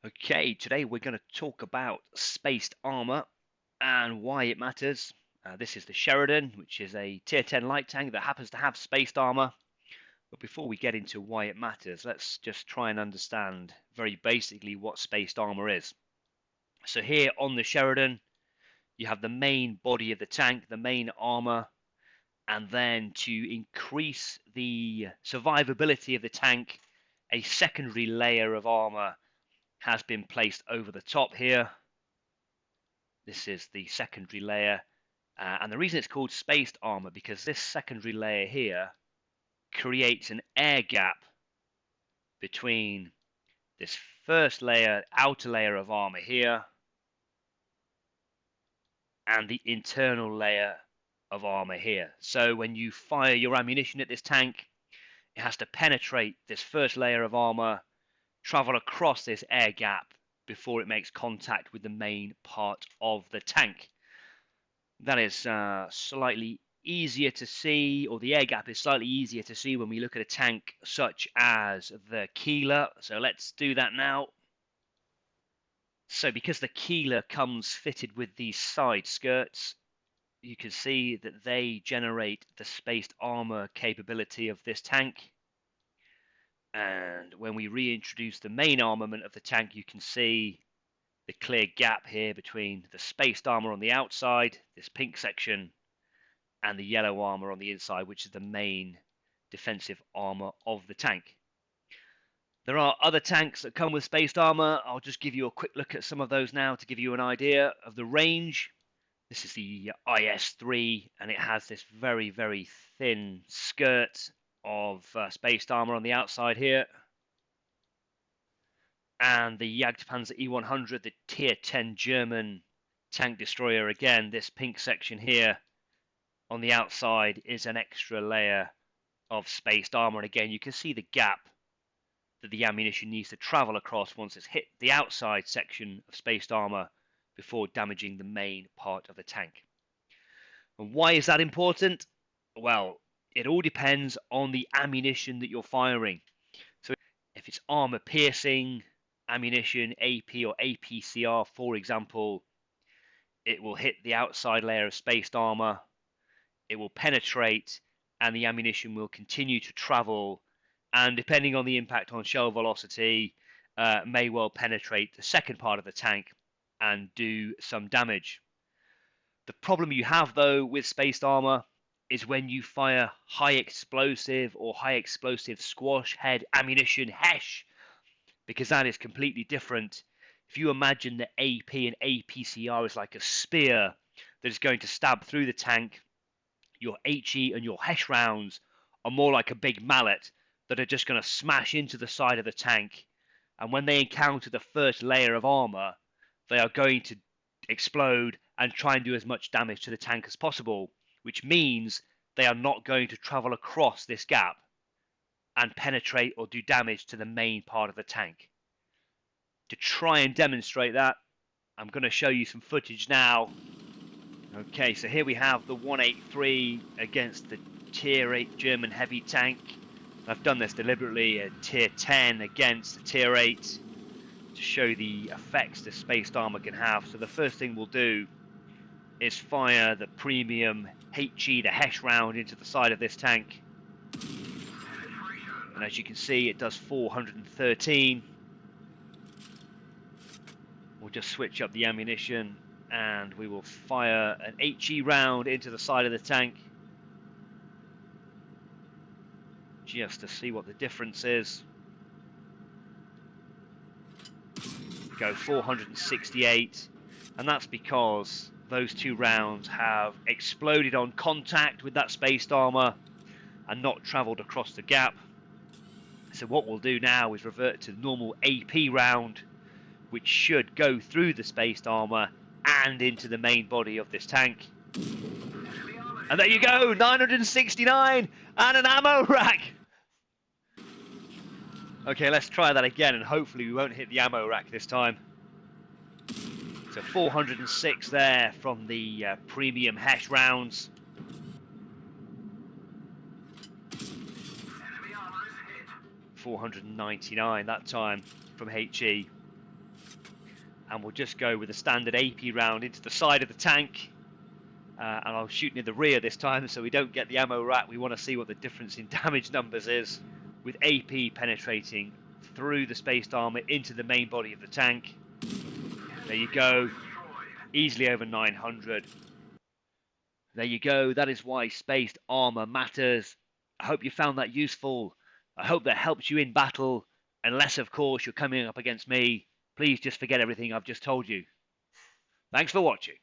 Okay, today we're going to talk about spaced armor and why it matters. This is the Sheridan, which is a tier 10 light tank that happens to have spaced armor. But before we get into why it matters, let's just try and understand very basically what spaced armor is. So here on the Sheridan, you have the main body of the tank, the main armor, and then to increase the survivability of the tank, a secondary layer of armor has been placed over the top here. This is the secondary layer, and the reason it's called spaced armor because this secondary layer here creates an air gap between this first layer, outer layer of armor here, and the internal layer of armor here. So when you fire your ammunition at this tank, it has to penetrate this first layer of armor, travel across this air gap before it makes contact with the main part of the tank. That is slightly easier to see, or the air gap is slightly easier to see when we look at a tank such as the Keeler. So let's do that now. So because the Keeler comes fitted with these side skirts, you can see that they generate the spaced armor capability of this tank. And when we reintroduce the main armament of the tank, you can see the clear gap here between the spaced armor on the outside, this pink section, and the yellow armor on the inside, which is the main defensive armor of the tank. There are other tanks that come with spaced armor. I'll just give you a quick look at some of those now to give you an idea of the range. This is the IS-3, and it has this very, very thin skirt of spaced armor on the outside here. And the Jagdpanzer E100, the tier 10 German tank destroyer, again, this pink section here on the outside is an extra layer of spaced armor. And again, you can see the gap that the ammunition needs to travel across once it's hit the outside section of spaced armor before damaging the main part of the tank. And why is that important? Well, it all depends on the ammunition that you're firing. So if it's armor piercing ammunition, AP or APCR, for example, it will hit the outside layer of spaced armor, it will penetrate, and the ammunition will continue to travel, and depending on the impact on shell velocity, may well penetrate the second part of the tank and do some damage. The problem you have, though, with spaced armor is when you fire high explosive or high explosive squash head ammunition, HESH, because that is completely different. If you imagine the AP and APCR is like a spear that is going to stab through the tank, your HE and your HESH rounds are more like a big mallet that are just going to smash into the side of the tank. And when they encounter the first layer of armor, they are going to explode and try and do as much damage to the tank as possible, which means they are not going to travel across this gap and penetrate or do damage to the main part of the tank. To try and demonstrate that, I'm going to show you some footage now. Okay, so here we have the 183 against the tier 8 German heavy tank. I've done this deliberately at tier 10 against the tier 8 to show the effects the spaced armor can have. So the first thing we'll do is fire the premium HE, the HESH round, into the side of this tank. And as you can see, it does 413. We'll just switch up the ammunition and we will fire an HE round into the side of the tank just to see what the difference is. Go 468, and that's because those two rounds have exploded on contact with that spaced armor and not traveled across the gap. So what we'll do now is revert to the normal AP round, which should go through the spaced armor and into the main body of this tank. And there you go, 969 and an ammo rack. Okay, let's try that again, and hopefully we won't hit the ammo rack this time. So 406 there from the premium HESH rounds. .499 that time from HE. And we'll just go with a standard AP round into the side of the tank. And I'll shoot near the rear this time so we don't get the ammo rack. We want to see what the difference in damage numbers is, with AP penetrating through the spaced armor into the main body of the tank. There you go, easily over 900. There you go, that is why spaced armor matters. I hope you found that useful. I hope that helps you in battle, unless of course you're coming up against me. Please just forget everything I've just told you. Thanks for watching.